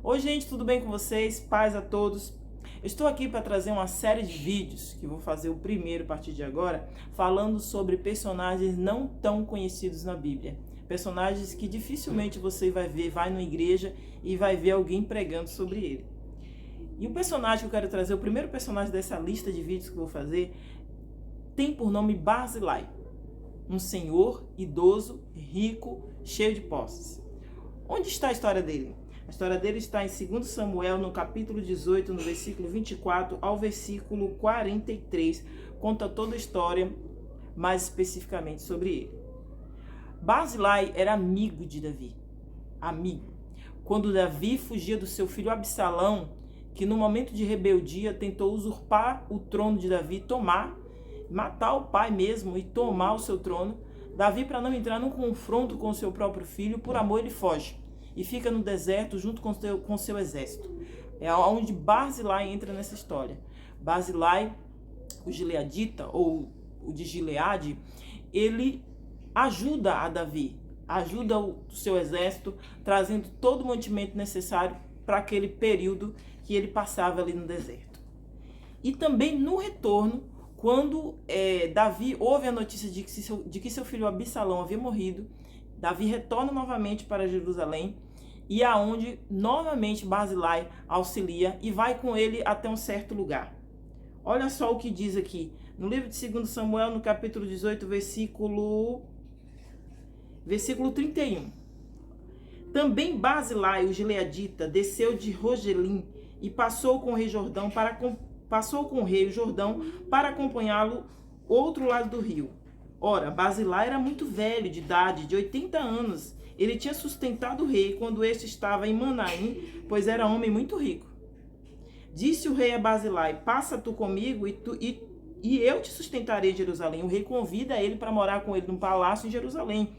Oi gente, tudo bem com vocês? Paz a todos. Eu estou aqui para trazer uma série de vídeos, que vou fazer o primeiro a partir de agora, falando sobre personagens não tão conhecidos na Bíblia. Personagens que dificilmente você vai ver, vai numa igreja e vai ver alguém pregando sobre ele. E o personagem que eu quero trazer, o primeiro personagem dessa lista de vídeos que eu vou fazer, tem por nome Barzilai, um senhor idoso, rico, cheio de posses. Onde está a história dele? A história dele está em 2 Samuel, no capítulo 18, no versículo 24 ao versículo 43. Conta toda a história, mais especificamente sobre ele. Barzilai era amigo de Davi. Amigo. Quando Davi fugia do seu filho Absalão, que no momento de rebeldia tentou usurpar o trono de Davi, matar o pai mesmo e tomar o seu trono, Davi, para não entrar num confronto com o seu próprio filho, por amor ele foge e fica no deserto junto com seu exército. É onde Barzilai entra nessa história. Barzilai, o gileadita, ou o de Gileade, ele ajuda a Davi, ajuda o seu exército, trazendo todo o mantimento necessário para aquele período que ele passava ali no deserto. E também no retorno, quando Davi ouve a notícia de que seu filho Absalão havia morrido, Davi retorna novamente para Jerusalém e aonde novamente Barzilai auxilia e vai com ele até um certo lugar. Olha só o que diz aqui, no livro de 2 Samuel, no capítulo 18, versículo 31. Também Barzilai, o gileadita, desceu de Rogelim e passou com o rei Jordão para acompanhá-lo outro lado do rio. Ora, Barzilai era muito velho, de idade, de 80 anos. Ele tinha sustentado o rei quando este estava em Manaim, pois era homem muito rico. Disse o rei a Barzilai: passa tu comigo e eu te sustentarei em Jerusalém. O rei convida ele para morar com ele num palácio em Jerusalém,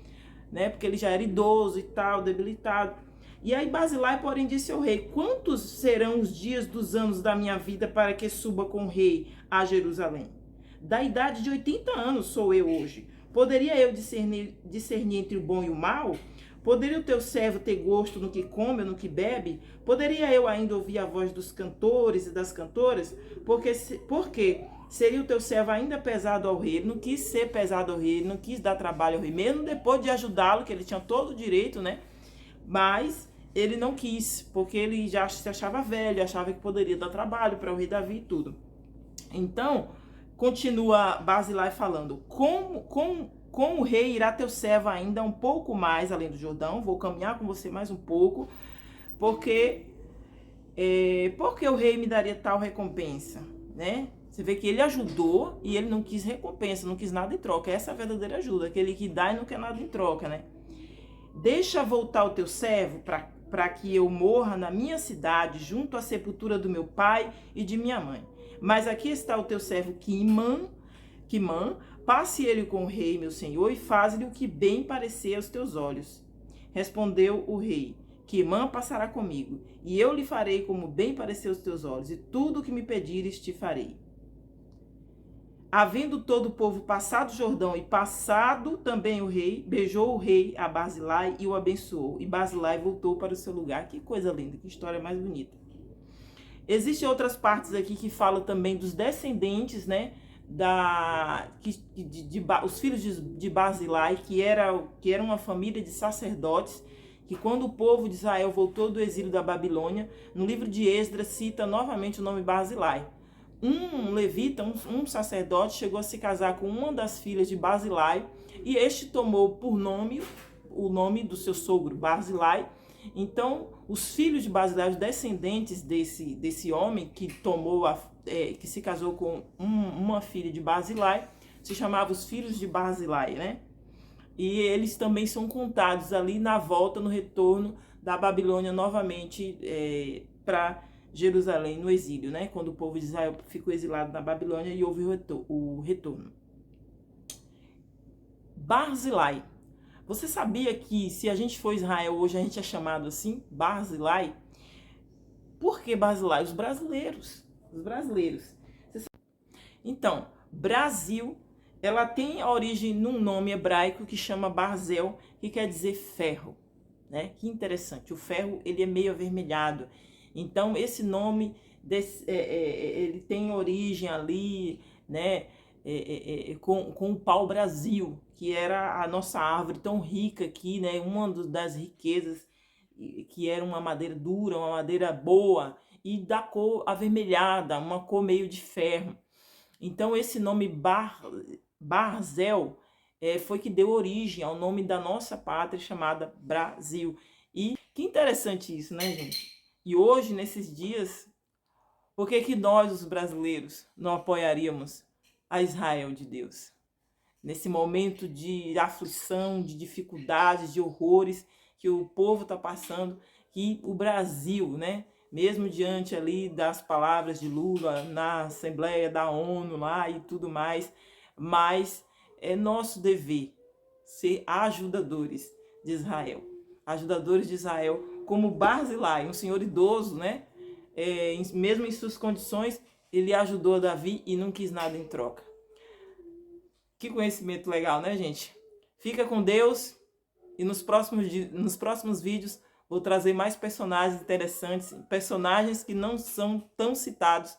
né? Porque ele já era idoso e tal, debilitado. E aí Barzilai, porém, disse ao rei: quantos serão os dias dos anos da minha vida para que suba com o rei a Jerusalém? Da idade de 80 anos sou eu hoje. Poderia eu discernir entre o bom e o mal? Poderia o teu servo ter gosto no que come ou no que bebe? Poderia eu ainda ouvir a voz dos cantores e das cantoras? Porque seria o teu servo ainda pesado ao rei? Ele não quis ser pesado ao rei, ele não quis dar trabalho ao rei, mesmo depois de ajudá-lo, que ele tinha todo o direito, né? Mas ele não quis, porque ele já se achava velho, achava que poderia dar trabalho para o rei Davi e tudo. Então, continua Barzilai falando: com o rei irá teu servo ainda um pouco mais além do Jordão, vou caminhar com você mais um pouco, porque o rei me daria tal recompensa, né? Você vê que ele ajudou e ele não quis recompensa, não quis nada em troca. Essa é a verdadeira ajuda, aquele que dá e não quer nada em troca, né? Deixa voltar o teu servo para que eu morra na minha cidade, junto à sepultura do meu pai e de minha mãe. Mas aqui está o teu servo Quimã, passe ele com o rei, meu senhor, e faz-lhe o que bem parecer aos teus olhos. Respondeu o rei: Quimã passará comigo, e eu lhe farei como bem parecer aos teus olhos, e tudo o que me pedires te farei. Havendo todo o povo passado o Jordão e passado também o rei, beijou o rei a Barzilai e o abençoou. E Barzilai voltou para o seu lugar. Que coisa linda, que história mais bonita. Existem outras partes aqui que falam também dos descendentes, né? Os filhos de Barzilai, que era uma família de sacerdotes, que quando o povo de Israel voltou do exílio da Babilônia, no livro de Esdras cita novamente o nome Barzilai. Um levita, um sacerdote, chegou a se casar com uma das filhas de Barzilai, e este tomou por nome o nome do seu sogro, Barzilai. Então, os filhos de Barzilai, os descendentes desse homem que que se casou com uma filha de Barzilai, se chamavam os filhos de Barzilai, né? E eles também são contados ali na volta, no retorno da Babilônia novamente para Jerusalém, no exílio, né? Quando o povo de Israel ficou exilado na Babilônia e houve o retorno. Barzilai. Você sabia que se a gente for Israel hoje, a gente é chamado assim, Barzilai? Por que Barzilai? Os brasileiros. Então, Brasil, ela tem a origem num nome hebraico que chama Barzel, que quer dizer ferro. né? Que interessante. O ferro, ele é meio avermelhado. Então, esse nome, ele tem origem ali, né? Com o pau-brasil, que era a nossa árvore tão rica aqui, né? Uma das riquezas, que era uma madeira dura, uma madeira boa, e da cor avermelhada, uma cor meio de ferro. Então, esse nome Barzel foi que deu origem ao nome da nossa pátria chamada Brasil. E que interessante isso, né, gente? E hoje, nesses dias, por que que nós, os brasileiros, não apoiaríamos a Israel de Deus? Nesse momento de aflição, de dificuldades, de horrores que o povo está passando, que o Brasil, né, mesmo diante ali das palavras de Lula na Assembleia da ONU lá e tudo mais, mas é nosso dever ser ajudadores de Israel. Ajudadores de Israel, como Barzilai, um senhor idoso, né? Mesmo em suas condições, ele ajudou Davi e não quis nada em troca. Que conhecimento legal, né, gente? Fica com Deus e nos próximos vídeos vou trazer mais personagens interessantes, personagens que não são tão citados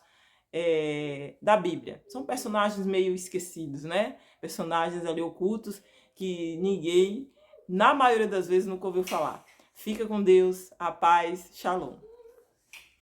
da Bíblia. São personagens meio esquecidos, né? Personagens ali ocultos que ninguém, na maioria das vezes, nunca ouviu falar. Fica com Deus, a paz, shalom.